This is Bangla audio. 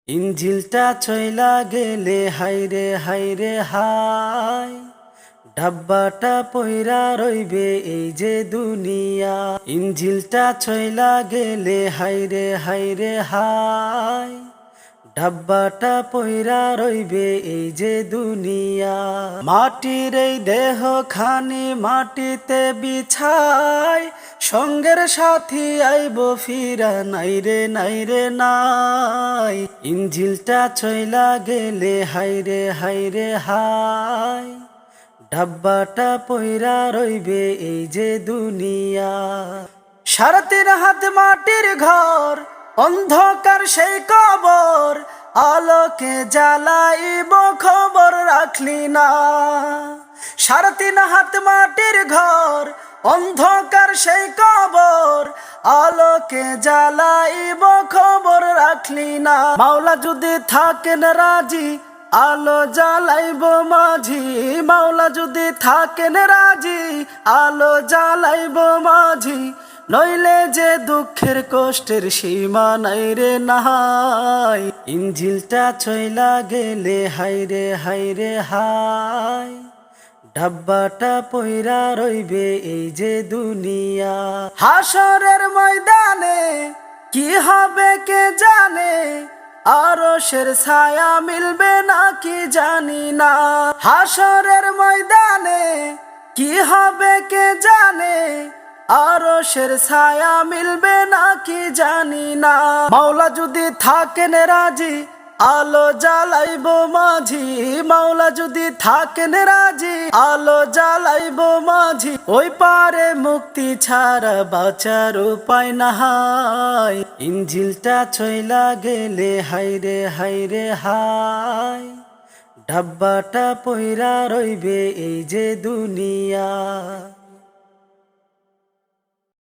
ইঞ্জিলটা চইলা গেলে হাইরে হাইরে হায়, ডাব্বাটা পইরা রইবে এই যে দুনিয়া। ইঞ্জিলটা চইলা গেলে হাইরে হাইরে হায়, ডাব্বাটা পইরা রইবে এই যে দুনিয়া। মাটির এই দেহ খানি মাটিতে বিছায়, সঙ্গের সাথী আইব ফিরা নাইরে নাইরে নাই। ইঞ্জিলটা চইলা গেলে হাইরে হাইরে হায়, ডাব্বাটা পইরা রইবে এই যে দুনিয়া। 3.5 হাত মাটির ঘর, অন্ধকার সেই কবর, আলোকে জ্বালাইব খবর রাখলি না। 3.5 হাত মাটির ঘর, অন্ধকার সেই কবর, আলোকে জ্বালাইব খবর রাখলি না। মাওলা যদি থাকেন রাজি, আলো জ্বালাইব মাঝি। মাওলা যদি থাকেন রাজি, আলো জ্বালাইব মাঝি। নইলে যে দুঃখের কষ্টের সীমা নাই রে নাই। ইঞ্জিলটা চইলা গেলে হাইরে হাইরে হায়, ডাব্বাটা পইরা রইবে এই যে দুনিয়া। হাসরের ময়দানে কি হবে কে জানে, আরশের ছায়া মিলবে নাকি জানি না। হাসরের ময়দানে কি হবে কে জানে, আরশের ছায়া মিলবে নাকি জানি না। মাওলা যদি থাকেন রাজি, আলো জ্বালাইব মাঝি। মাওলা যদি থাকেন রাজি, আলো জ্বালাইব মাঝি। ওই পারে মুক্তি ছাড়া বাঁচার উপায় নাই। ইঞ্জিলটা চইলা গেলে হাইরে হাইরে হায়, ডাব্বাটা পইরা রইবে এই যে দুনিয়া।